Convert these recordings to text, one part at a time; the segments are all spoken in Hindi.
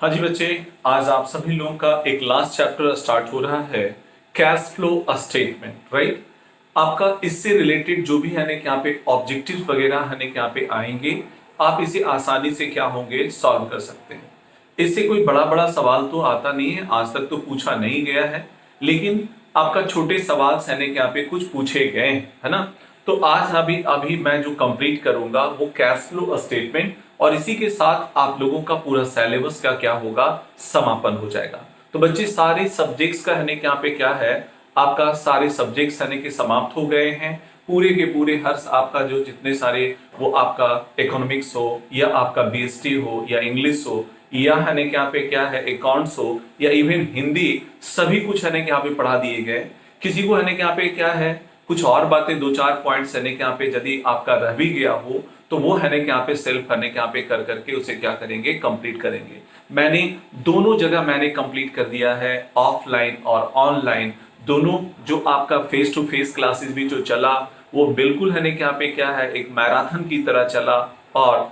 हाँ जी बच्चे, आज आप सभी लोगों का एक लास्ट चैप्टर स्टार्ट हो रहा है, कैश फ्लो स्टेटमेंट, राइट। आपका इससे रिलेटेड जो भी है ना कि यहाँ पे ऑब्जेक्टिव्स वगैरह है ना कि यहाँ पे आएंगे, आप इसे आसानी से क्या होंगे सॉल्व कर सकते हैं। इससे कोई बड़ा बड़ा सवाल तो आता नहीं है, आज तक तो पूछा नहीं गया है, लेकिन आपका छोटे सवाल है ना कि यहाँ पे कुछ पूछे गए हैं, है ना। तो आज अभी अभी मैं जो कंप्लीट करूंगा वो कैश फ्लो स्टेटमेंट, और इसी के साथ आप लोगों का पूरा सिलेबस का क्या होगा, समापन हो जाएगा। तो बच्चे सारे सब्जेक्ट्स का है कि यहाँ पे क्या है, आपका सारे सब्जेक्ट्स है कि समाप्त हो गए हैं। पूरे के पूरे हर आपका जो जितने सारे, वो आपका इकोनॉमिक्स हो या आपका बीएसटी हो या इंग्लिश हो या है ना कि यहाँ पे क्या है अकाउंट्स हो या इवन हिंदी, सभी कुछ है ना कि यहाँ पे पढ़ा दिए गए। किसी को है ना कि यहाँ पे क्या है, कुछ और बातें दो चार पॉइंट्स है ना कि यहाँ पे यदि आपका रह भी गया हो तो वो है ना कि यहाँ पे सेल्फ करने के यहाँ पे कर करके उसे क्या करेंगे, कंप्लीट करेंगे। मैंने दोनों जगह मैंने कंप्लीट कर दिया है, ऑफलाइन और ऑनलाइन दोनों। जो आपका फेस टू फेस क्लासेस भी जो चला वो बिल्कुल है ना कि यहाँ पे क्या है, एक मैराथन की तरह चला, और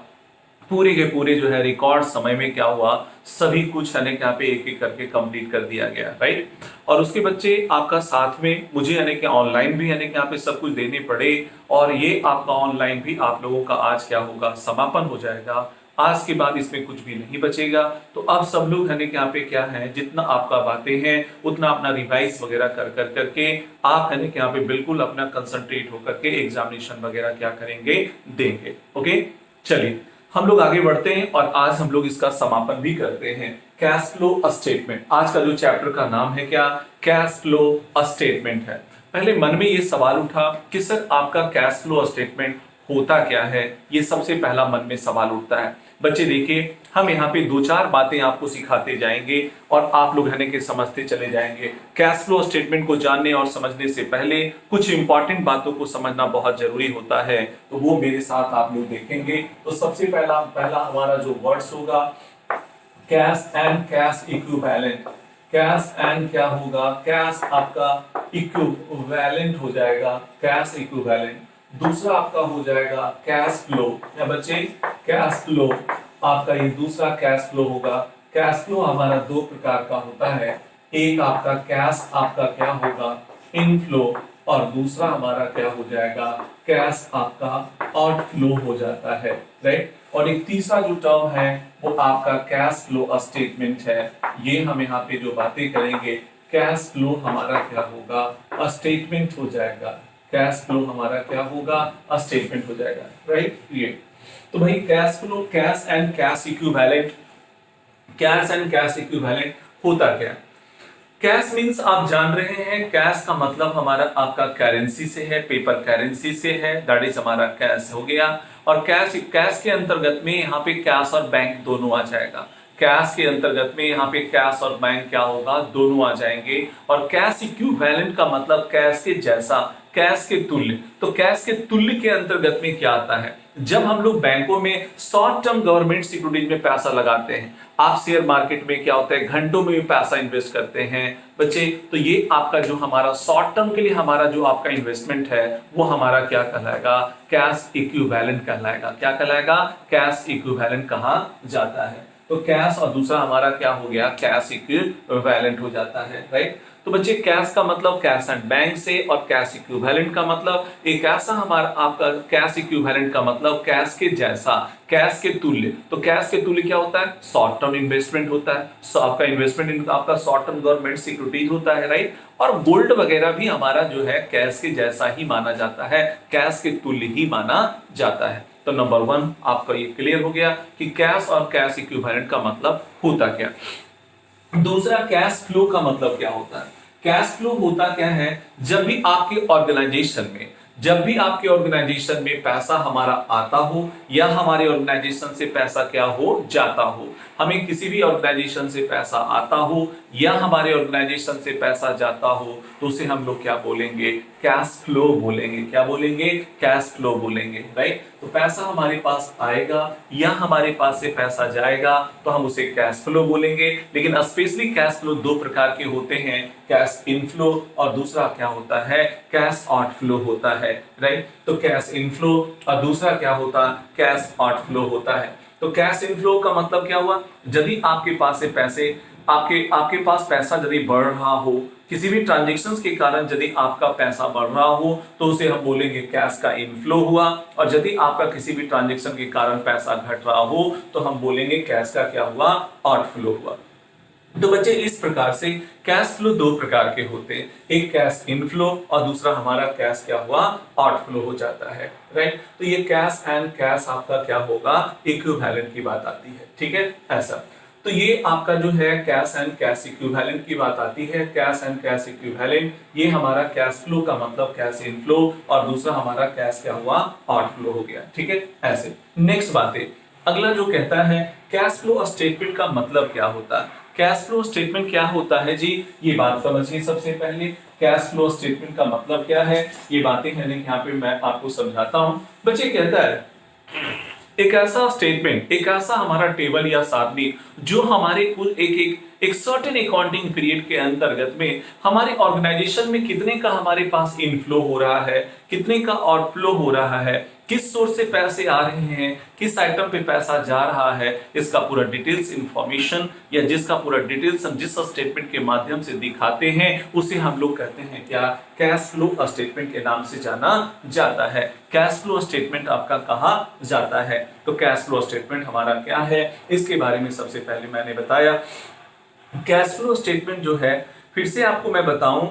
पूरे के पूरे जो है रिकॉर्ड समय में क्या हुआ, सभी कुछ है ना कि यहाँ पे एक एक करके कंप्लीट कर दिया गया, राइट। और उसके बच्चे आपका साथ में मुझे यानी कि ऑनलाइन भी यानी कि यहाँ पे सब कुछ देने पड़े, और ये आपका ऑनलाइन भी आप लोगों का आज क्या होगा, समापन हो जाएगा। आज के बाद इसमें कुछ भी नहीं बचेगा। तो अब सब लोग है ना कि यहाँ पे क्या है, जितना आपका बातें हैं उतना अपना रिवाइज वगैरह कर कर करके आप है ना कि यहाँ पे बिल्कुल अपना कंसंट्रेट होकर के एग्जामिनेशन वगैरह क्या करेंगे, देंगे। ओके, चलिए हम लोग आगे बढ़ते हैं और आज हम लोग इसका समापन भी करते हैं। कैश फ्लो स्टेटमेंट, आज का जो चैप्टर का नाम है क्या, कैश फ्लो स्टेटमेंट है। पहले मन में ये सवाल उठा कि सर आपका कैश फ्लो स्टेटमेंट होता क्या है, ये सबसे पहला मन में सवाल उठता है। बच्चे देखिए, हम यहाँ पे दो चार बातें आपको सिखाते जाएंगे और आप लोग है कि समझते चले जाएंगे। कैश फ्लो स्टेटमेंट को जानने और समझने से पहले कुछ इंपॉर्टेंट बातों को समझना बहुत जरूरी होता है, तो वो मेरे साथ आप लोग देखेंगे। तो सबसे पहला पहला हमारा जो वर्ड्स होगा, cash and cash equivalent. Cash and क्या होगा, कैश आपका इक्विवेलेंट हो जाएगा, कैश इक्विवेलेंट। दूसरा आपका हो जाएगा कैश फ्लो, या बच्चे कैश फ्लो आपका ये दूसरा कैश फ्लो होगा। कैश फ्लो हमारा दो प्रकार का होता है, एक आपका कैश आपका क्या होगा, इनफ्लो, और दूसरा हमारा क्या हो जाएगा, कैश आपका आउटफ्लो हो जाता है, राइट। और एक तीसरा जो टर्म है वो आपका कैश फ्लो स्टेटमेंट है। ये हम यहाँ पे जो बातें करेंगे, कैश फ्लो हमारा क्या होगा, स्टेटमेंट हो जाएगा। कैश फ्लो हमारा क्या होगा, स्टेटमेंट हो जाएगा, राइट। ये तो भाई cash flow, cash and cash equivalent, cash and cash equivalent होता क्या है। कैश मींस आप जान रहे हैं, कैश का मतलब हमारा आपका करेंसी से है, पेपर करेंसी से है, दैट इज हमारा कैश हो गया। और कैश कैश के अंतर्गत में यहाँ पे कैश और बैंक दोनों आ जाएगा। कैश के अंतर्गत में यहाँ पे कैश और बैंक क्या होगा, दोनों आ जाएंगे। और कैश इक्विवेलेंट का मतलब कैश के जैसा, कैश के तुल्य। तो कैश के तुल्य के अंतर्गत में क्या आता है, जब हम लोग बैंकों में शॉर्ट टर्म गवर्नमेंट सिक्योरिटीज में पैसा लगाते हैं, आप शेयर मार्केट में क्या होता है, घंटों में भी पैसा इन्वेस्ट करते हैं बच्चे, तो ये आपका जो हमारा शॉर्ट टर्म के लिए हमारा जो आपका इन्वेस्टमेंट है वो हमारा क्या कहलाएगा, कैश इक्विवेलेंट कहलाएगा। क्या कहलाएगा, कैश इक्विवेलेंट कहा जाता है। तो कैश और दूसरा हमारा क्या हो गया, कैश इक्विवेलेंट हो जाता है, राइट। तो बच्चे कैश का मतलब कैश एंड बैंक से, और कैश इक्विवेलेंट का मतलब एक ऐसा हमारा आपका कैश इक्विवेलेंट का मतलब कैश के जैसा, कैश के तुल्य। तो कैश के तुल्य क्या होता है, शॉर्ट टर्म इन्वेस्टमेंट होता है। सो आपका इन्वेस्टमेंट आपका शॉर्ट टर्म गवर्नमेंट सिक्योरिटीज होता है, राइट। और गोल्ड वगैरह भी हमारा जो है कैश के जैसा ही माना जाता है, कैश के तुल्य ही माना जाता है। तो नंबर वन आपका ये क्लियर हो गया कि कैश और कैश इक्विवेलेंट का मतलब होता क्या। दूसरा कैश फ्लो का मतलब क्या होता है। कैश फ्लो होता क्या है, जब भी आपके ऑर्गेनाइजेशन में, जब भी आपके ऑर्गेनाइजेशन में पैसा हमारा आता हो या हमारे ऑर्गेनाइजेशन से पैसा क्या हो, जाता हो। हमें किसी भी ऑर्गेनाइजेशन से पैसा आता हो या हमारे ऑर्गेनाइजेशन से पैसा जाता हो तो उसे हम लोग क्या बोलेंगे, कैश फ्लो बोलेंगे। क्या बोलेंगे, कैश फ्लो बोलेंगे, राइट। तो पैसा हमारे पास आएगा या हमारे पास से पैसा जाएगा तो हम उसे कैश फ्लो बोलेंगे। लेकिन स्पेशली कैश फ्लो दो प्रकार के होते हैं, कैश इनफ्लो और दूसरा क्या होता है, कैश आउटफ्लो होता है, राइट। तो कैश इनफ्लो और दूसरा क्या होता है, कैश आउटफ्लो होता है। तो कैश इनफ्लो का मतलब क्या हुआ, यदि आपके पास से पैसे आपके आपके पास पैसा यदि बढ़ रहा हो, किसी भी ट्रांजेक्शन्स के कारण यदि आपका पैसा बढ़ रहा हो तो उसे हम बोलेंगे कैश का इनफ्लो हुआ, और यदि आपका किसी भी ट्रांजेक्शन के कारण पैसा घट रहा हो तो हम बोलेंगे कैश का क्या हुआ, आउटफ्लो हुआ। तो बच्चे इस प्रकार से कैश फ्लो दो प्रकार के होते हैं, एक कैश इनफ्लो और दूसरा हमारा कैश क्या हुआ, आउटफ्लो हो जाता है, राइट। तो ये कैश एंड कैश आपका क्या होगा, इक्विवेलेंट की बात आती है, ठीक है ऐसा। तो ये आपका जो है कैश एंड कैश इक्विवेलेंट की बात आती है, कैश एंड कैश इक्विवेलेंट, ये हमारा कैश फ्लो का मतलब कैश इनफ्लो और दूसरा हमारा कैश क्या हुआ, आउटफ्लो हो गया, ठीक है ऐसे। नेक्स्ट बात है, अगला जो कहता है कैश फ्लो स्टेटमेंट का मतलब क्या होता है। कैश फ्लो स्टेटमेंट क्या होता है जी, ये बात समझिए सबसे पहले। कैश फ्लो स्टेटमेंट का मतलब क्या है, ये बातें हैं यहाँ पे मैं आपको समझाता हूं। बच्चे कहता है एक ऐसा स्टेटमेंट, एक ऐसा हमारा टेबल या सारणी जो हमारे कुल एक सर्टेन अकाउंटिंग पीरियड के अंतर्गत में हमारे ऑर्गेनाइजेशन में कितने का हमारे पास इनफ्लो हो रहा है, कितने का आउटफ्लो हो रहा है, किस सोर्स से पैसे आ रहे हैं, किस आइटम पे पैसा जा रहा है, इसका पूरा डिटेल्स इंफॉर्मेशन या जिसका पूरा डिटेल्स हम जिस स्टेटमेंट के माध्यम से दिखाते हैं उसे हम लोग कहते हैं क्या, कैश फ्लो स्टेटमेंट के नाम से जाना जाता है। कैश फ्लो स्टेटमेंट आपका कहा जाता है। तो कैश फ्लो स्टेटमेंट हमारा क्या है, इसके बारे में सबसे पहले मैंने बताया। कैश फ्लो स्टेटमेंट जो है, फिर से आपको मैं बताऊं,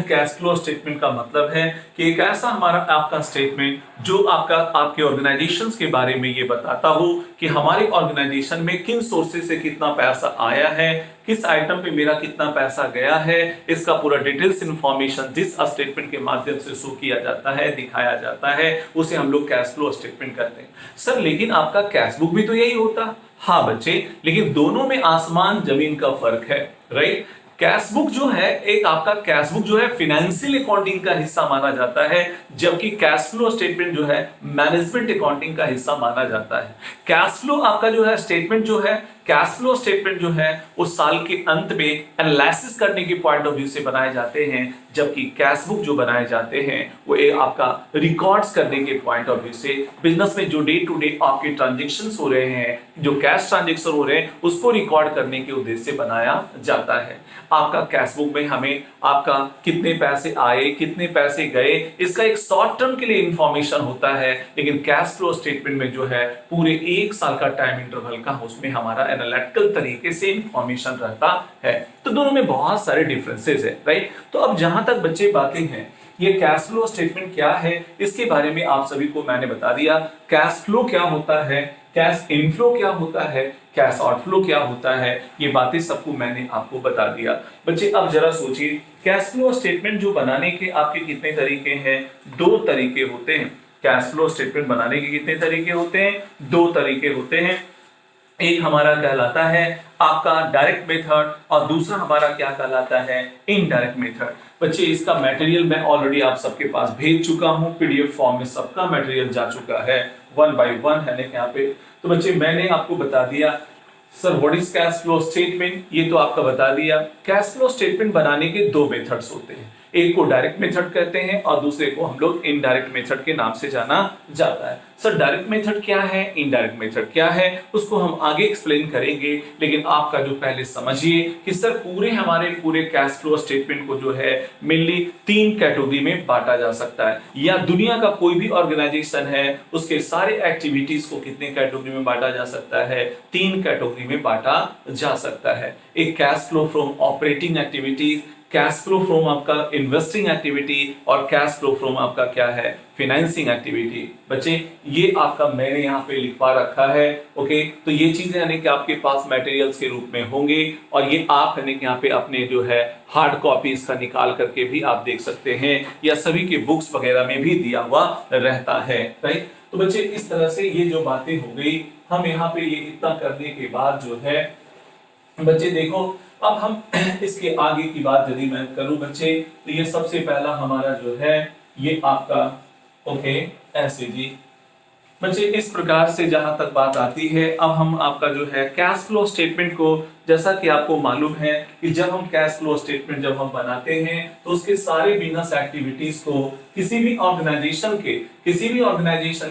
कैश फ्लो स्टेटमेंट का मतलब है कि एक ऐसा हमारा आपका स्टेटमेंट जो आपके ऑर्गेनाइजेशंस के बारे में ये बताता हो कि हमारे ऑर्गेनाइजेशन में किन सोर्सेज से कितना पैसा आया है, किस आइटम पे मेरा कितना पैसा गया है, इसका पूरा डिटेल्स इंफॉर्मेशन जिस स्टेटमेंट के माध्यम से शो किया जाता है, दिखाया जाता है, उसे हम लोग कैश फ्लो स्टेटमेंट कहते हैं। सर लेकिन आपका कैश बुक भी तो यही होता। हाँ बच्चे, लेकिन दोनों में आसमान जमीन का फर्क है, राइट। कैश बुक जो है, एक आपका कैश बुक जो है फाइनेंशियल अकाउंटिंग का हिस्सा माना जाता है, जबकि कैश फ्लो स्टेटमेंट जो है मैनेजमेंट अकाउंटिंग का हिस्सा माना जाता है। कैश फ्लो आपका जो है स्टेटमेंट जो है, कैश फ्लो स्टेटमेंट जो है वो साल के अंत में एनालिसिस करने के पॉइंट ऑफ व्यू से बनाए जाते हैं, जबकि कैश बुक जो बनाए जाते हैं वो आपका रिकॉर्ड्स करने के पॉइंट ऑफ व्यू से बिजनेस में जो डे टू डे आपके ट्रांजेक्शन्स हो रहे हैं, जो कैश ट्रांजेक्शन हो रहे हैं, उसको रिकॉर्ड करने के उद्देश्य से बनाया जाता है। आपका कैश बुक में हमें आपका कितने पैसे आए, कितने पैसे गए, इसका एक शॉर्ट टर्म के लिए इंफॉर्मेशन होता है, लेकिन कैश फ्लो स्टेटमेंट में जो है पूरे एक साल का टाइम इंटरवल का उसमें हमारा एनालिटिकल तरीके से इंफॉर्मेशन रहता है। तो दोनों में बहुत सारे डिफरेंसेस है, राइट। तो अब जहां तक बच्चे बातें हैं, ये कैश फ्लो स्टेटमेंट क्या है इसके बारे में आप सभी को मैंने बता दिया। कैश फ्लो क्या होता है, कैश इनफ्लो क्या होता है, कैश आउटफ्लो क्या होता है, ये बातें सबको मैंने आपको बता दिया। बच्चे अब जरा सोचिए, कैश फ्लो स्टेटमेंट जो बनाने के आपके कितने तरीके हैं, दो तरीके होते हैं। कैश फ्लो स्टेटमेंट बनाने के कितने तरीके होते हैं, दो तरीके होते हैं। एक हमारा कहलाता है आपका डायरेक्ट मेथड और दूसरा हमारा क्या कहलाता है, इनडायरेक्ट मेथड। बच्चे इसका मटेरियल मैं ऑलरेडी आप सबके पास भेज चुका हूं, पीडीएफ फॉर्म में सबका मटेरियल जा चुका है, 1 बाय 1 है यहाँ पे। तो बच्चे मैंने आपको बता दिया sir what is cash flow statement, ये तो आपका बता दिया। कैश फ्लो स्टेटमेंट बनाने के दो मेथड्स होते हैं, एक को डायरेक्ट मेथड कहते हैं और दूसरे को हम लोग इनडायरेक्ट मेथड के नाम से जाना जाता है। सर डायरेक्ट मेथड क्या है, इनडायरेक्ट मेथड क्या है, उसको हम आगे एक्सप्लेन करेंगे, लेकिन आपका जो पहले समझिए कि सर हमारे पूरे कैश फ्लो स्टेटमेंट को जो है मेनली 3 कैटेगरी में बांटा जा सकता है, या दुनिया का कोई भी ऑर्गेनाइजेशन है उसके सारे एक्टिविटीज को कितने कैटेगरी में बांटा जा सकता है, 3 कैटेगरी में बांटा जा सकता है। एक cash flow from operating activities, cash flow from आपका इन्वेस्टिंग एक्टिविटी और कैश फ्लो फ्रॉम आपका क्या है, फाइनेंसिंग एक्टिविटी। बच्चे ये आपका मैंने यहाँ पे लिखवा रखा है, ओके। तो ये चीजें यानी कि आपके पास मटेरियल्स के रूप में होंगे और ये आप यानी कि यहाँ पे अपने जो है हार्ड कॉपी इसका निकाल करके भी आप देख सकते हैं, या सभी के बुक्स वगैरह में भी दिया हुआ रहता है, राइट। तो बच्चे इस तरह से ये जो बातें हो गई, हम यहाँ पे ये इतना करने के बाद जो है बच्चे देखो, अब हम इसके आगे की बात यदि मैं करूं बच्चे, तो ये सबसे पहला हमारा जो है ये आपका ओके ऐसे जी बच्चे इस प्रकार से जहां तक बात आती है, अब हम आपका जो है कैश फ्लो स्टेटमेंट को, जैसा कि आपको मालूम है कि जब हम कैश फ्लो स्टेटमेंट जब हम बनाते हैं तो उसके सारे बिजनेस एक्टिविटीज को किसी भी ऑर्गेनाइजेशन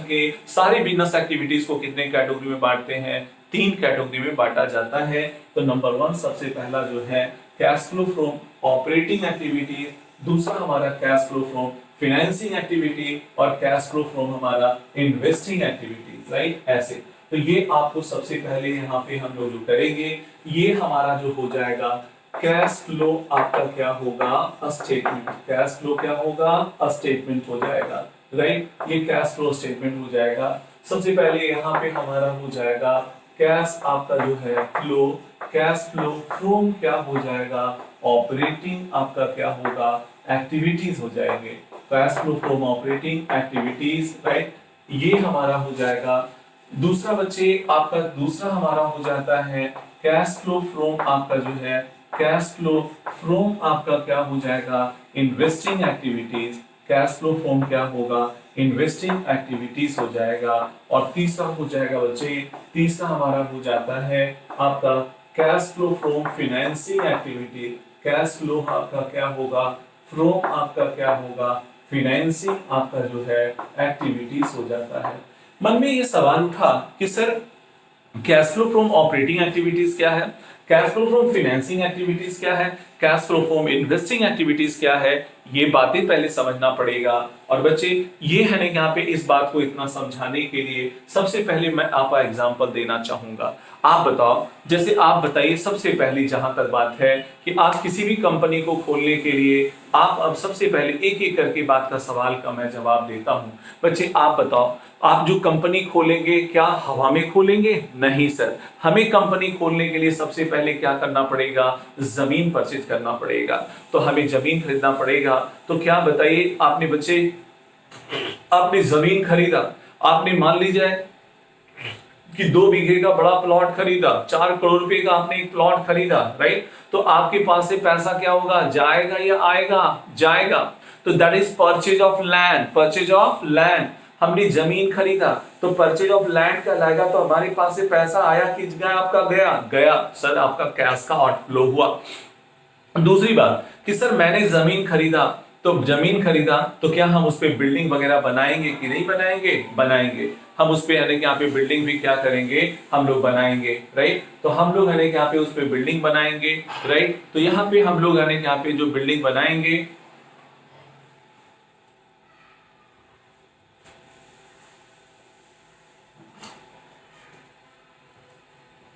के सारे बिजनेस एक्टिविटीज को कितने कैटेगरी में बांटते हैं, 3 कैटेगरी में बांटा जाता है। तो नंबर 1 सबसे पहला जो है cash flow from operating activity, दूसरा हमारा cash flow from financing activity और कैश फ्लो फ्रॉम हमारा इन्वेस्टिंग एक्टिविटीज, राइट? ऐसे तो ये आपको सबसे पहले यहाँ पे हम लोग जो करेंगे, ये हमारा जो हो जाएगा कैश फ्लो आपका क्या होगा, स्टेटमेंट। कैश फ्लो क्या होगा, स्टेटमेंट हो जाएगा, राइट? ये कैश फ्लो स्टेटमेंट हो जाएगा। सबसे पहले यहाँ पे हमारा हो जाएगा कैश आपका जो है फ्लो, कैश फ्लो फ्रॉम क्या हो जाएगा, ऑपरेटिंग आपका क्या होगा, एक्टिविटीज हो जाएंगे। Cash flow from operating activities, right? ये हमारा हो जाएगा। दूसरा बच्चे आपका दूसरा हमारा हो जाता है कैश फ्लो फ्रॉम आपका जो है कैश फ्लो फ्रॉम आपका क्या हो जाएगा, investing activities. Cash flow from क्या होगा, इन्वेस्टिंग एक्टिविटीज हो जाएगा। और तीसरा हो जाएगा बच्चे, तीसरा हमारा हो जाता है आपका cash flow from financing activity. Cash flow आपका क्या होगा, फ्रॉम आपका क्या होगा, फाइनेंसिंग आपका जो है एक्टिविटीज हो जाता है। मन में ये सवाल उठा कि sir cash flow from operating activities क्या है, cash flow from financing activities क्या है, cash flow from investing activities क्या है, ये बातें पहले समझना पड़ेगा। और बच्चे ये है ना यहाँ पे इस बात को इतना समझाने के लिए सबसे पहले मैं आपका एग्जांपल देना चाहूंगा। आप बताओ, जैसे आप बताइए सबसे पहली जहां तक बात है कि आप किसी भी कंपनी को खोलने के लिए आप अब सबसे पहले एक एक करके बात का सवाल का मैं जवाब देता हूं। बच्चे आप बताओ, आप जो कंपनी खोलेंगे क्या हवा में खोलेंगे? नहीं सर, हमें कंपनी खोलने के लिए सबसे पहले क्या करना पड़ेगा, जमीन परचेज करना पड़ेगा। तो हमें जमीन खरीदना पड़ेगा। तो क्या बताइए आपने बच्चे, आपने जमीन खरीदा, आपने मान लीजिए कि 2 बीघे का बड़ा प्लॉट खरीदा, 4 करोड़ रुपए का आपने एक प्लॉट खरीदा, राइट? तो आपके पास से पैसा क्या होगा, जाएगा या आएगा? जाएगा। तो that is purchase of land. Purchase of land, हमने जमीन खरीदा तो परचेज ऑफ लैंड का लाएगा, तो हमारे पास से पैसा आया कि गया? आपका गया, गया सर, आपका कैश का आउटफ्लो हुआ। दूसरी बात कि सर मैंने जमीन खरीदा, तो जमीन खरीदा तो क्या हम उस पे बिल्डिंग वगैरह बनाएंगे कि नहीं बनाएंगे? बनाएंगे। हम उस पे यानी कि यहाँ पे बिल्डिंग भी क्या करेंगे, हम लोग बनाएंगे, राइट? तो हम लोग यानी कि यहाँ पे उस पे बिल्डिंग बनाएंगे, राइट? तो यहाँ पे हम लोग यानी कि यहाँ पे जो बिल्डिंग बनाएंगे,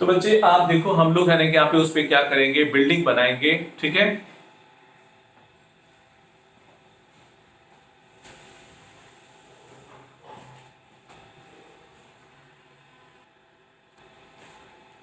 तो बच्चे आप देखो हम लोग यानी कि यहाँ पे उस पे क्या करेंगे, बिल्डिंग बनाएंगे, ठीक है?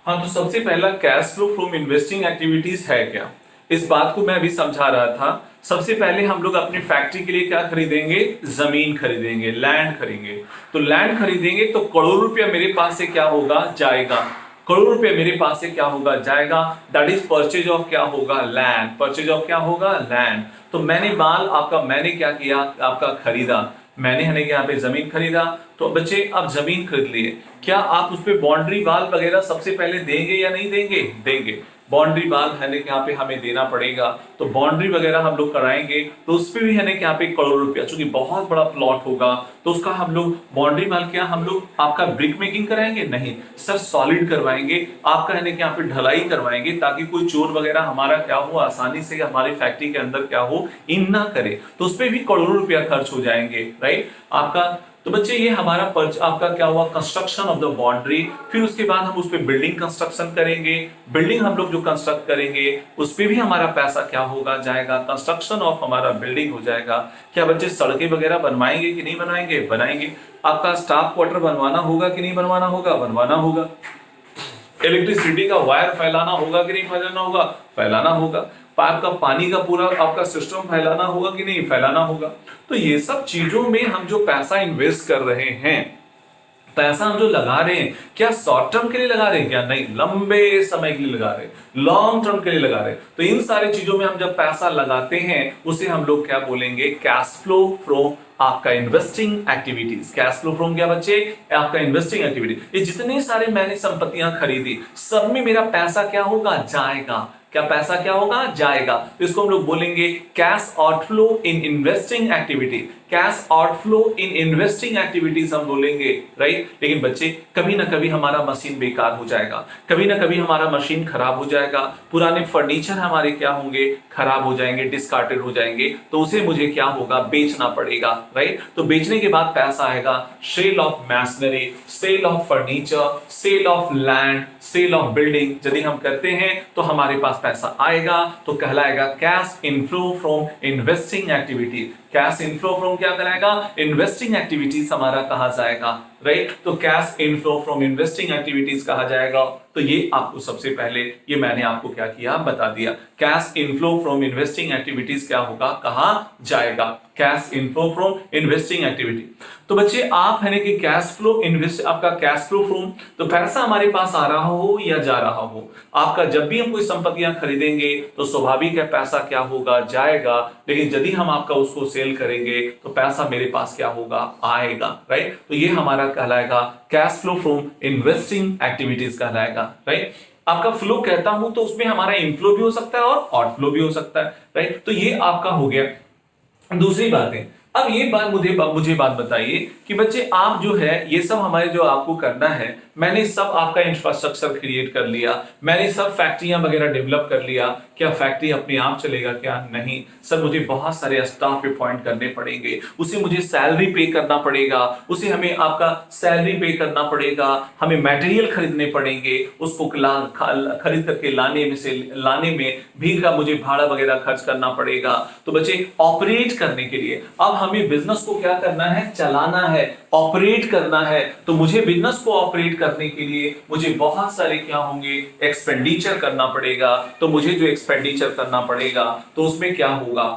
हाँ, तो सबसे पहला cash flow from investing activities है क्या, इस बात को मैं अभी समझा रहा था। सबसे पहले हम लोग अपनी फैक्ट्री के लिए क्या खरीदेंगे, जमीन खरीदेंगे, लैंड खरीदेंगे। तो लैंड खरीदेंगे तो करोड़ रुपया मेरे पास से क्या होगा, जाएगा। करोड़ रुपया मेरे पास से क्या होगा, जाएगा। दैट इज परचेज ऑफ क्या होगा, लैंड। परचेज ऑफ क्या होगा, लैंड। तो मैंने माल आपका मैंने क्या किया, आपका खरीदा। मैंने है यहाँ पे जमीन खरीदा। तो बच्चे अब जमीन खरीद लिए, क्या आप उस पे बाउंड्री वाल वगैरह सबसे पहले देंगे या नहीं देंगे? देंगे। बाउंड्री वाल है ना यहाँ पे हमें देना पड़ेगा, तो बाउंड्री वगैरह हम लोग कराएंगे। तो उस पे भी है ना यहाँ पे करोड़ रुपया, चूंकि बहुत बड़ा प्लॉट होगा तो उसका हम लोग बाउंड्री वाल क्या हम लोग आपका ब्रिक मेकिंग कराएंगे? नहीं सर, सॉलिड करवाएंगे। आपका है ना यहाँ पे ढलाई करवाएंगे ताकि कोई चोर वगैरह हमारा क्या हो, आसानी से हमारी फैक्ट्री के अंदर क्या हो, इन ना करे। तो उस पर भी करोड़ों रुपया खर्च हो जाएंगे, राइट आपका। तो बच्चे ये हमारा आपका क्या हुआ, कंस्ट्रक्शन ऑफ द बाउंड्री। फिर उसके बाद हम उस पे बिल्डिंग कंस्ट्रक्शन करेंगे। बिल्डिंग हम लोग जो कंस्ट्रक्ट करेंगे उस पे भी हमारा पैसा क्या होगा, जाएगा। कंस्ट्रक्शन ऑफ हमारा बिल्डिंग हो जाएगा। क्या बच्चे सड़कें वगैरह बनवाएंगे कि नहीं बनाएंगे? बनाएंगे। आपका स्टाफ क्वार्टर बनवाना होगा कि नहीं बनवाना होगा? बनवाना होगा। इलेक्ट्रिसिटी का वायर फैलाना होगा कि नहीं फैलाना होगा? फैलाना होगा। आपका पानी का पूरा आपका सिस्टम फैलाना होगा कि नहीं? फैलाना होगा। तो ये सब चीजों में हम जो पैसा इन्वेस्ट कर रहे हैं, पैसा हम जो लगा रहे हैं, क्या शॉर्ट टर्म के लिए लगा रहे हैं? क्या नहीं, लंबे समय के लिए लगा रहे हैं, लॉन्ग टर्म के लिए लगा रहे हैं। तो इन सारी चीजों में हम जब पैसा लगाते हैं उसे हम लोग क्या बोलेंगे, कैश फ्लो फ्रॉम आपका investing activities. Cash flow from क्या बच्चे? आपका इन्वेस्टिंग एक्टिविटी। ये जितने सारे मैंने संपत्तियां खरीदी सब में मेरा पैसा क्या होगा? जाएगा। क्या पैसा क्या होगा? जाएगा। तो इसको हम लोग बोलेंगे cash outflow in investing activity. Cash outflow in investing activities हम बोलेंगे, राइट। लेकिन बच्चे कभी ना कभी हमारा मशीन बेकार हो जाएगा, कभी ना कभी हमारा मशीन खराब हो जाएगा, पुराने फर्नीचर हमारे क्या होंगे? खराब हो जाएंगे, डिस्कार्टेड हो जाएंगे, तो उसे मुझे क्या होगा? बेचना पड़ेगा, राइट। तो बेचने के बाद पैसा आएगा। Sale of machinery, sale of furniture, sale of land, sale of building यदि हम करते हैं तो हमारे पास पैसा आएगा, तो कहलाएगा cash inflow from investing activity. Cash inflow from क्या कहलाएगा? इन्वेस्टिंग एक्टिविटीज हमारा कहा जाएगा, राइट। तो cash inflow from investing activities कहा जाएगा। तो ये आपको सबसे पहले ये मैंने आपको क्या किया? बता दिया। Cash inflow from investing activities क्या होगा? कहा जाएगा cash inflow from investing activity. तो बच्चे आप है ना कि कैश फ्लो इन्वेस्ट, आपका कैश फ्लो फ्रॉम, तो पैसा हमारे पास आ रहा हो या जा रहा हो, आपका जब भी हम कोई संपत्तियां खरीदेंगे तो स्वाभाविक है पैसा क्या होगा? जाएगा। लेकिन यदि हम आपका उसको सेल करेंगे तो पैसा मेरे पास क्या होगा? आएगा, राइट। तो ये हमारा कहलाएगा cash flow from investing activities कहलाएगा, राइट। आपका फ्लो कहता हूं तो उसमें हमारा इनफ्लो भी हो सकता है और आउटफ्लो भी हो सकता है, राइट। तो ये आपका हो गया। दूसरी बात है, अब ये बात मुझे बात बताइए कि बच्चे आप जो है ये सब हमारे जो आपको करना है, मैंने सब आपका इंफ्रास्ट्रक्चर क्रिएट कर लिया, मैंने सब फैक्ट्रियां वगैरह डेवलप कर लिया, क्या फैक्ट्री अपने आप चलेगा? क्या नहीं सर, मुझे बहुत सारे स्टाफ अपॉइंट करने पड़ेंगे, उसे मुझे सैलरी पे करना पड़ेगा, उसे हमें आपका सैलरी पे करना पड़ेगा, हमें मटेरियल खरीदने पड़ेंगे, उसको खरीद करके लाने में भी का मुझे भाड़ा वगैरह खर्च करना पड़ेगा। तो बच्चे ऑपरेट करने के लिए अब हमें बिजनेस को क्या करना है? चलाना है, ऑपरेट करना है। तो मुझे बिजनेस को ऑपरेट करने के लिए मुझे बहुत सारे क्या होंगे? एक्सपेंडिचर करना पड़ेगा। तो मुझे जो एक्सपेंडिचर करना पड़ेगा तो उसमें क्या होगा?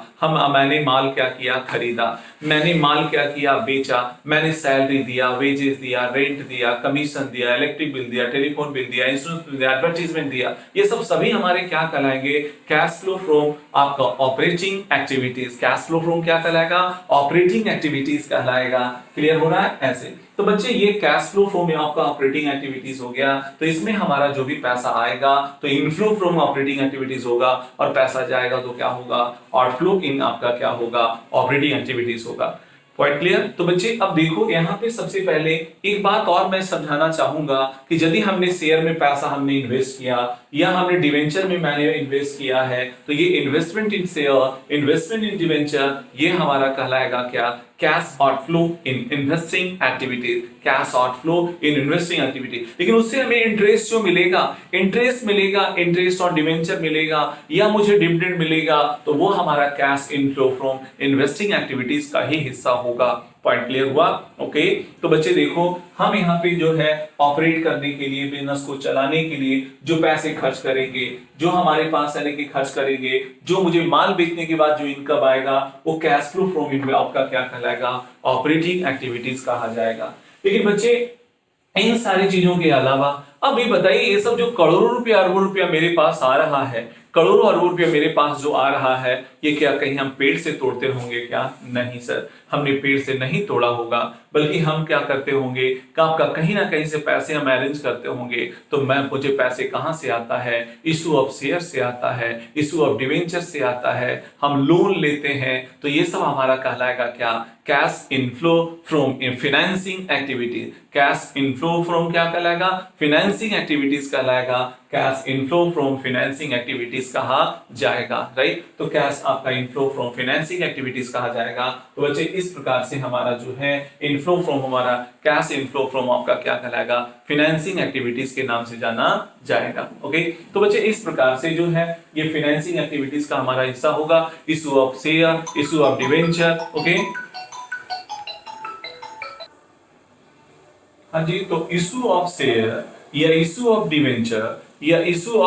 मैंने माल क्या किया? खरीदा। मैंने माल क्या किया? बेचा। मैंने सैलरी दिया, वेजेस दिया, रेंट दिया, कमीशन दिया, इलेक्ट्रिक बिल दिया, टेलीफोन बिल दिया, इंश्योरेंस बिल दिया, एडवर्टीजमेंट दिया। ये सब सभी हमारे क्या कहलाएंगे? कैश फ्लो फ्रॉम आपका operating activities. Cash flow from क्या कहलाएगा? ऑपरेटिंग एक्टिविटीज कहलाएगा। क्लियर हो रहा है? ऐसे तो बच्चे ये कैश फ्लो फ्रॉम आपका ऑपरेटिंग एक्टिविटीज हो गया। तो इसमें हमारा जो भी पैसा आएगा तो इनफ्लो फ्रॉम ऑपरेटिंग एक्टिविटीज होगा, और पैसा जाएगा तो क्या होगा? आउटफ्लो इन आपका क्या होगा? ऑपरेटिंग एक्टिविटीज होगा। Point clear? तो बच्चे अब देखो यहाँ पे सबसे पहले एक बात और मैं समझाना चाहूंगा कि यदि हमने शेयर में पैसा हमने इन्वेस्ट किया या हमने डिवेंचर में मैंने इन्वेस्ट किया है, तो ये इन्वेस्टमेंट इन शेयर, इन्वेस्टमेंट इन डिवेंचर, ये हमारा कहलाएगा क्या? Cash outflow in investing activity. Cash outflow in investing activity. लेकिन उससे हमें इंटरेस्ट जो मिलेगा, इंटरेस्ट मिलेगा, इंटरेस्ट ऑन डिवेंचर मिलेगा या मुझे डिविडेंड मिलेगा, तो वो हमारा cash inflow from investing activities का ही हिस्सा होगा। पॉइंट क्लियर हुआ? ओके। तो बच्चे देखो हम यहाँ पे जो है ऑपरेट करने के लिए, बिजनेस को चलाने के लिए जो पैसे खर्च करेंगे, जो हमारे पास आने के खर्च करेंगे, जो मुझे माल बेचने के बाद जो इनकम आएगा, वो कैश फ्लो फ्रॉम आपका क्या कहलाएगा? ऑपरेटिंग एक्टिविटीज कहा जाएगा। लेकिन बच्चे इन सारी चीजों के अलावा अब ये बताइए, ये सब जो करोड़ों रुपया अरबों रुपया मेरे पास आ रहा है, करोड़ों अरबों रुपया मेरे पास जो आ रहा है, ये क्या कहीं हम पेड़ से तोड़ते होंगे क्या? नहीं सर, हमने पेड़ से नहीं तोड़ा होगा, बल्कि हम क्या करते होंगे कि आपका कहीं ना कहीं से पैसे हम अरेंज करते होंगे। तो मुझे पैसे कहां से आता है? इशू ऑफ शेयर से आता है, इशू ऑफ डिवेंचर से आता है, हम लोन लेते हैं। तो ये सब हमारा कहलाएगा क्या? Cash inflow from financing activities. Cash inflow from क्या कहलाएगा? फाइनेंसिंग एक्टिविटीज कहलाएगा। Cash inflow from financing activities कहा जाएगा, राइट। तो कैश आपका इनफ्लो फ्रॉम फाइनेंसिंग एक्टिविटीज कहा जाएगा। तो बच्चे इस प्रकार से हमारा जो है इनफ्लो फ्रॉम, हमारा कैश इनफ्लो फ्रॉम आपका क्या कहलाएगा? फाइनेंसिंग एक्टिविटीज के नाम से जाना जाएगा। ओके। तो बच्चे इस प्रकार से जो है ये फाइनेंसिंग एक्टिविटीज का हमारा हिस्सा होगा। Issue of share, issue of debenture. Okay, हाँ जी। तो इशू ऑफ शेयर या इशू ऑफ डिवेंचर या इशू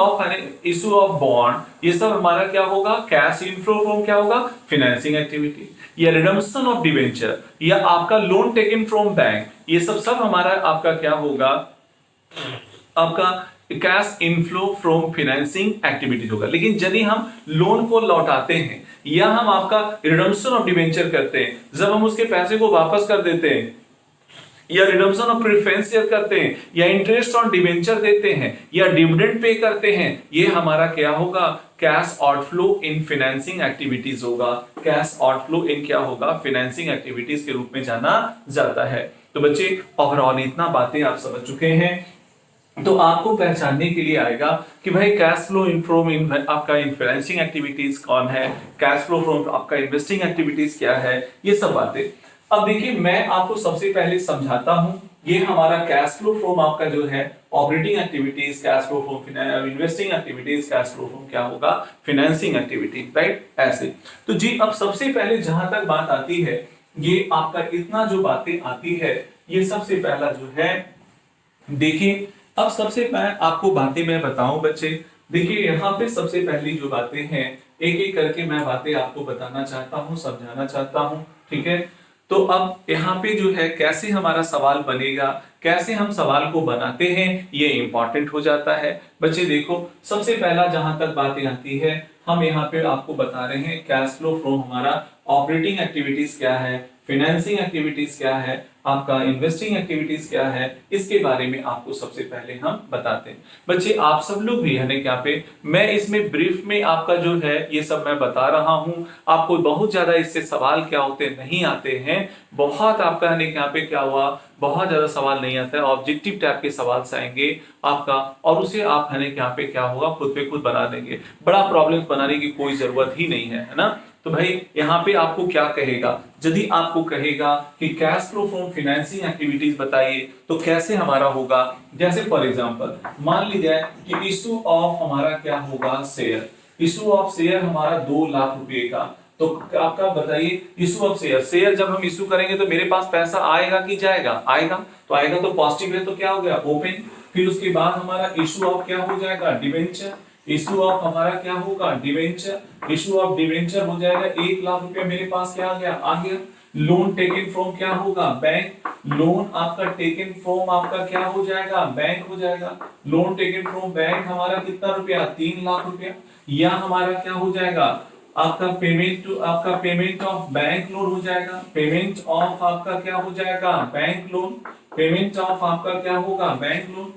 ऑफ बॉन्ड, ये सब हमारा क्या होगा? कैश इनफ्लो फ्रॉम क्या होगा? Financing activity. या रिडम्पशन ऑफ डिवेंचर या आपका लोन टेकन फ्रॉम बैंक, ये सब हमारा आपका क्या होगा? आपका cash inflow from financing activities होगा। लेकिन यदि हम लोन को लौटाते हैं या हम आपका रिडम्पशन ऑफ डिबेंचर करते हैं, जब हम उसके पैसे को वापस कर देते हैं या रिडम्पशन ऑफ प्रेफरेंस शेयर करते हैं या इंटरेस्ट ऑन डिबेंचर देते हैं या डिविडेंड पे करते हैं, ये हमारा क्या होगा, कैश आउटफ्लो इन फाइनेंसिंग एक्टिविटीज होगा। कैश आउटफ्लो इन क्या होगा, फाइनेंसिंग एक्टिविटीज के रूप में जाना जाता है। तो बच्चे ओवरऑल इतना बातें आप समझ चुके हैं, तो आपको पहचानने के लिए आएगा कि भाई कैश फ्लो फ्रॉम इन आपका इन फाइनेंसिंग एक्टिविटीज कौन है, कैश फ्लो फ्रॉम आपका इन्वेस्टिंग एक्टिविटीज क्या है, ये सब बातें। अब देखिए मैं आपको सबसे पहले समझाता हूं, ये हमारा कैश फ्लो फ्रॉम आपका जो है operating activities, cash flow from investing activities, cash flow from क्या होगा, फाइनेंसिंग एक्टिविटी, राइट, ऐसे। तो जी अब सबसे पहले जहां तक बात आती है, ये आपका इतना जो बातें आती है, ये सबसे पहला जो है, देखिए अब सबसे पहले आपको बातें मैं बताऊं बच्चे, देखिए यहाँ पे सबसे पहली जो बातें हैं, एक एक करके मैं बातें आपको बताना चाहता हूँ, समझाना चाहता हूँ, ठीक है। तो अब यहाँ पे जो है कैसे हमारा सवाल बनेगा, कैसे हम सवाल को बनाते हैं, ये इंपॉर्टेंट हो जाता है बच्चे। देखो सबसे पहला जहां तक बातें आती है, हम यहाँ पे आपको बता रहे हैं कैश फ्लो फ्रॉम हमारा ऑपरेटिंग एक्टिविटीज क्या है, फाइनेंसिंग एक्टिविटीज क्या है, आपका इन्वेस्टिंग एक्टिविटीज क्या है, इसके बारे में आपको सबसे पहले हम बताते हैं। बच्चे आप सब लोग भी है ना क्या पे, मैं इसमें ब्रीफ में आपका जो है ये सब मैं बता रहा हूं, आपको बहुत ज्यादा इससे सवाल क्या होते नहीं आते हैं, बहुत आपका है यहाँ पे क्या हुआ, बहुत ज्यादा सवाल नहीं आता है, ऑब्जेक्टिव टाइप के सवाल से आएंगे आपका, और उसे आप है यहाँ पे क्या होगा, खुद पे खुद बना देंगे, बड़ा प्रॉब्लम बनाने की कोई जरूरत ही नहीं है ना। तो भाई यहाँ पे आपको क्या कहेगा, यदि आपको कहेगा कि cash flow from financing activities बताइए तो कैसे हमारा होगा, जैसे फॉर एग्जांपल मान लीजिए कि इशू ऑफ हमारा क्या होगा, शेयर, इशू ऑफ शेयर हमारा 2 लाख रुपए का, तो आपका बताइए इशू ऑफ शेयर, शेयर जब हम इशू करेंगे तो मेरे पास पैसा आएगा कि जाएगा, आएगा, तो आएगा तो पॉजिटिव है, तो क्या हो गया ओपन, फिर उसके बाद हमारा इशू ऑफ क्या हो जाएगा, डिबेंचर, इशू ऑफ हमारा क्या होगा, डिबेंचर, इशू ऑफ डिबेंचर हो जाएगा 1 लाख रुपया मेरे पास क्या आ गया। लोन टेकन फ्रॉम क्या होगा, बैंक, लोन आपका टेकन फ्रॉम आपका क्या हो जाएगा, बैंक हो जाएगा, लोन टेकन फ्रॉम बैंक हमारा कितना रुपया, 3 लाख रुपया, या हमारा क्या हो जाएगा, आपका पेमेंट टू आपका पेमेंट ऑफ बैंक लोन हो जाएगा, पेमेंट ऑफ आपका क्या हो जाएगा, बैंक लोन, पेमेंट ऑफ आपका क्या होगा, बैंक लोन,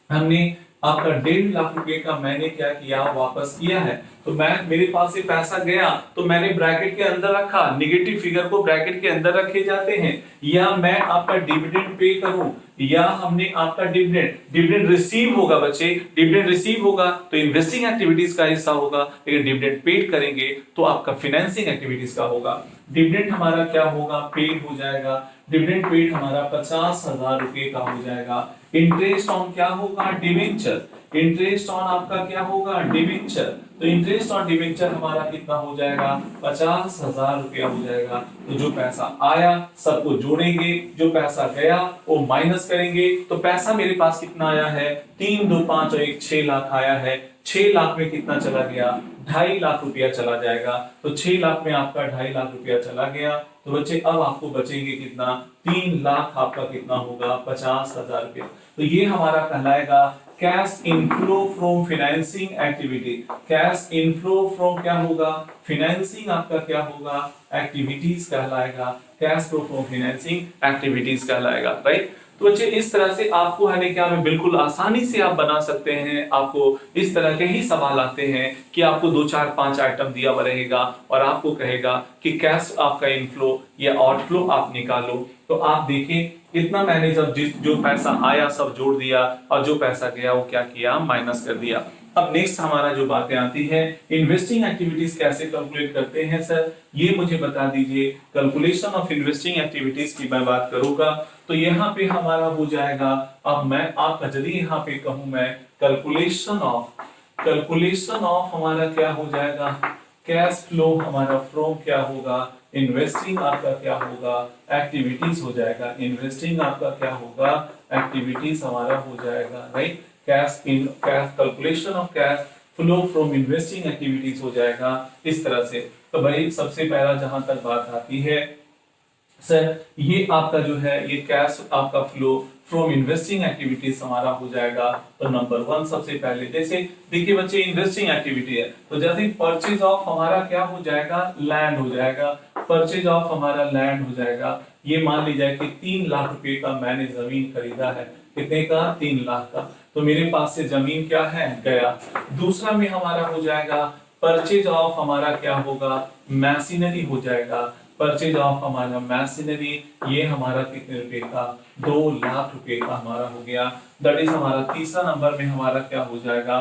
हमने आपका 1.5 लाख रुपए का मैंने क्या किया, वापस किया है, तो मैं मेरे पास से पैसा गया तो मैंने ब्रैकेट के अंदर रखा, नेगेटिव फिगर को ब्रैकेट के अंदर रखे जाते हैं, या मैं आपका डिविडेंड पे करूं, या हमने आपका डिविडेंड रिसीव होगा बच्चे, डिविडेंड रिसीव होगा तो इन्वेस्टिंग एक्टिविटीज का हिस्सा होगा, लेकिन डिविडेंड पेड करेंगे तो आपका फाइनेंसिंग एक्टिविटीज का होगा। डिविडेंड हमारा क्या होगा, पेड हो जाएगा, डिविडेंड पेड हमारा 50,000 रुपए का हो जाएगा। इंटरेस्ट ऑन क्या होगा, डिवेंचर, इंटरेस्ट ऑन आपका क्या होगा, डिवेंचर, तो इंटरेस्ट ऑन डिवेंचर हमारा कितना हो जाएगा, 50,000 रुपया हो जाएगा। तो जो पैसा आया सबको जोड़ेंगे, जो पैसा गया वो माइनस करेंगे, तो पैसा मेरे पास कितना आया है, 3 2 5 और 1 6 लाख आया है। 6 लाख में कितना चला गया, 2.5 लाख रुपया चला जाएगा, तो 6 लाख में आपका 2.5 लाख रुपया चला गया, तो बच्चे अब आपको बचेंगे कितना, 3 लाख आपका कितना होगा, 50,000 रुपया। तो ये हमारा कहलाएगा cash inflow from financing activity, cash inflow from क्या होगा, फाइनेंसिंग आपका क्या होगा, एक्टिविटीज कहलाएगा, cash flow from financing activities कहलाएगा, राइट। तो बच्चे इस तरह से आपको है क्या में बिल्कुल आसानी से आप बना सकते हैं, आपको इस तरह के ही सवाल आते हैं कि आपको 2 4 5 आइटम दिया हुआ रहेगा और आपको कहेगा कि कैश आपका इनफ्लो या आउटफ्लो आप निकालो, तो आप देखिए इतना मैंने जब जो पैसा आया सब जोड़ दिया और जो पैसा गया वो क्या किया, माइनस कर दिया। अब नेक्स्ट हमारा जो बातें आती है, इन्वेस्टिंग एक्टिविटीज कैसे कैलकुलेट करते हैं सर, ये मुझे बता दीजिए। कैलकुलेशन ऑफ इन्वेस्टिंग एक्टिविटीज की मैं बात करूंगा तो यहाँ पे हमारा हो जाएगा, अब मैं आपका यदि यहाँ पे कहूं मैं कैलकुलेशन ऑफ हमारा क्या हो जाएगा, कैश फ्लो हमारा फ्रॉम क्या होगा, इन्वेस्टिंग आपका क्या होगा, एक्टिविटीज हो जाएगा, इन्वेस्टिंग आपका क्या होगा, एक्टिविटीज हमारा हो जाएगा, right. Cash calculation of cash flow from investing activities हो जाएगा इस तरह से। तो भाई सबसे पहला जहां तक बात आती है सर, ये आपका जो है ये कैश आपका फ्लो फ्रॉम इन्वेस्टिंग एक्टिविटीज हमारा हो जाएगा। तो नंबर 1 सबसे पहले, जैसे देखिए बच्चे इन्वेस्टिंग एक्टिविटी है तो जैसे परचेज ऑफ हमारा क्या हो जाएगा, लैंड हो जाएगा। परचेज ऑफ हमारा लैंड हो जाएगा। ये मान लीजिए कि 3 लाख रुपए का मैंने जमीन खरीदा है। कितने का, 3 लाख का। तो मेरे पास से जमीन क्या है, गया। दूसरा में हमारा हो जाएगा परचेज ऑफ हमारा क्या होगा, मैशिनरी हो जाएगा। परचेज ऑफ हमारा मैशिनरी, ये हमारा कितने रुपए का, 2 लाख रुपए का हमारा हो गया। दैट इज हमारा तीसरा नंबर में हमारा क्या हो जाएगा,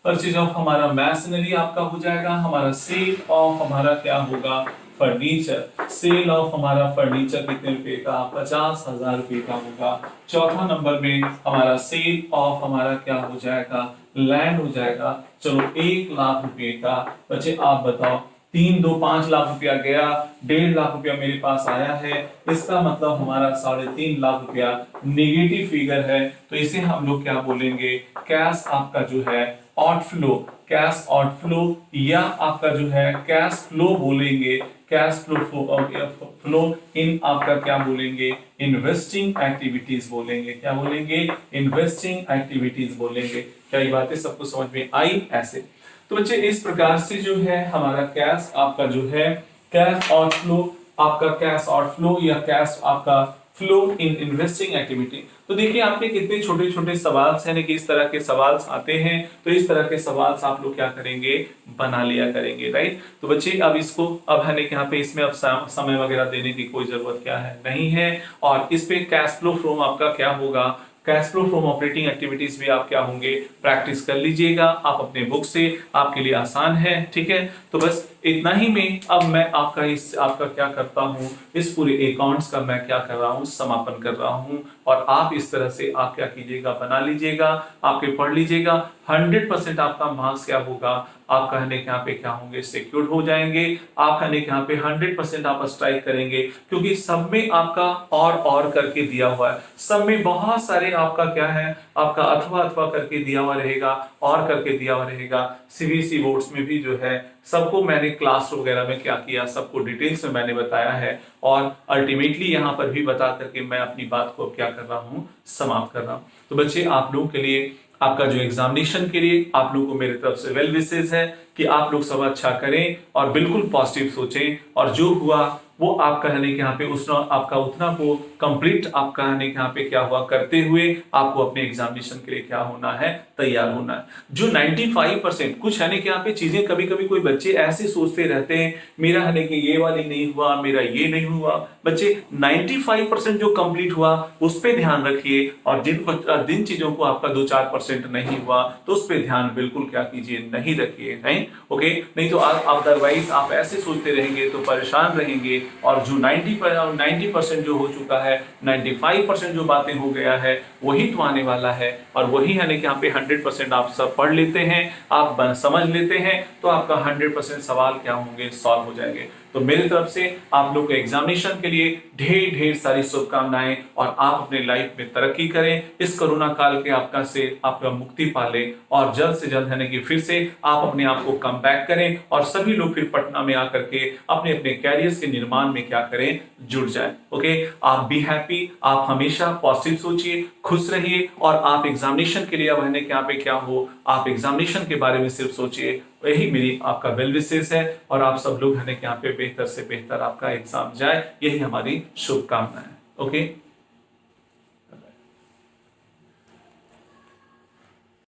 परचेज ऑफ हमारा मैशिनरी आपका हो जाएगा। हमारा सेल ऑफ हमारा क्या होगा, फर्नीचर। सेल ऑफ हमारा फर्नीचर कितने रुपए का, 50,000 रुपए का होगा। चौथा नंबर में हमारा सेल ऑफ हमारा क्या हो जाएगा, लैंड हो जाएगा। चलो 1 लाख रुपए का। बच्चे आप बताओ, 3 2 5 लाख रुपया गया, 1.5 लाख रुपया मेरे पास आया है। इसका मतलब हमारा 3.5 लाख रुपया नेगेटिव फिगर है। तो इसे हम लोग क्या बोलेंगे, कैश आपका जो है आउटफ्लो, कैश आउटफ्लो, या आपका जो है कैश फ्लो बोलेंगे। कैश फ्लो इन आपका क्या बोलेंगे, इन्वेस्टिंग एक्टिविटीज बोलेंगे। क्या बोलेंगे, इन्वेस्टिंग एक्टिविटीज बोलेंगे। क्या ये बातें सबको समझ में आई? ऐसे तो बच्चे इस प्रकार से जो है हमारा कैश आपका जो है कैश आउटफ्लो, आपका कैश आउटफ्लो या कैश आपका फ्लो इन इन्वेस्टिंग एक्टिविटी। तो देखिए आपके कितने छोटे छोटे सवाल यानी कि इस तरह के सवाल आते हैं। तो इस तरह के सवाल आप लोग क्या करेंगे, बना लिया करेंगे, राइट। तो बच्चे अब इसको अब है यहाँ पे इसमें अब समय वगैरह देने की कोई जरूरत क्या है, नहीं है। और इस पे कैश फ्लो फ्रॉम आपका क्या होगा, cash flow from operating activities भी आप क्या होंगे, प्रैक्टिस कर लीजिएगा आप अपने बुक से, आपके लिए आसान है, ठीक है। तो बस इतना ही में अब मैं आपका क्या करता हूँ, इस पूरे अकाउंट्स का मैं क्या कर रहा हूँ, समापन कर रहा हूँ। और आप इस तरह से आप क्या कीजिएगा, बना लीजिएगा, आपके पढ़ लीजिएगा। 100% आपका मार्क्स क्या होगा, आप कहने के यहाँ पे क्या होंगे, सिक्योर्ड हो जाएंगे। आप कहने के यहाँ पे 100% आप स्ट्राइक करेंगे, क्योंकि सब में आपका और करके दिया हुआ है। सब में बहुत सारे आपका क्या है, आपका अथवा करके दिया हुआ रहेगा, और करके दिया हुआ रहेगा। सीबीएसई बोर्ड्स में भी जो है सबको मैंने क्लास वगैरह में क्या किया, सबको डिटेल्स में मैंने बताया है। और अल्टीमेटली यहाँ पर भी बता करके मैं अपनी बात को क्या कर रहा हूँ, समाप्त कर रहा हूँ। तो बच्चे आप लोगों के लिए, आपका जो एग्जामिनेशन के लिए आप लोगों को मेरी तरफ से वेल विशेस है कि आप लोग सब अच्छा करें और बिल्कुल पॉजिटिव सोचें। और जो हुआ वो आप कहने के यहाँ पे आपका उतना को कंप्लीट आप कहने के यहाँ पे क्या हुआ करते हुए आपको अपने एग्जामिनेशन के लिए क्या होना है, तैयार होना है। जो 95% कुछ है कि यहाँ पे चीजें कभी कभी कोई बच्चे ऐसे सोचते रहते हैं, मेरा है कि ये वाली नहीं हुआ, मेरा ये नहीं हुआ। बच्चे 95% जो कंप्लीट हुआ उस पर ध्यान रखिए, और जिन चीजों को आपका 2-4% नहीं हुआ तो उस पर ध्यान बिल्कुल क्या कीजिए, नहीं रखिए, नहीं ओके। नहीं तो आप अदरवाइज आप ऐसे सोचते रहेंगे तो परेशान रहेंगे। और जो 90% जो हो चुका है, 95% जो बातें हो गया है वही तो आने वाला है। और वही है कि यहाँ पे 100% आप सब पढ़ लेते हैं, आप समझ लेते हैं, तो आपका 100% सवाल क्या होंगे, सॉल्व हो जाएंगे। तो मेरी तरफ से आप लोग के एग्जामिनेशन के लिए ढेर सारी शुभकामनाएं, और आप अपने लाइफ में तरक्की करें, इस कोरोना काल के आपका मुक्ति पाले, और जल्द से जल्द है कि फिर से आप अपने आप को कम बैक करें, और सभी लोग फिर पटना में आकर के अपने अपने कैरियर्स के निर्माण में क्या करें, जुड़ जाए। ओके, आप बी हैप्पी, आप हमेशा पॉजिटिव सोचिए, खुश रहिए, और आप एग्जामिनेशन के लिए अब रहने के यहाँ पे क्या हो, आप एग्जामिनेशन के बारे में सिर्फ सोचिए। यही मेरी आपका वेल विशेस है, और आप सब लोग है कि यहाँ पे बेहतर से बेहतर आपका एग्जाम जाए, यही हमारी शुभकामना है। ओके।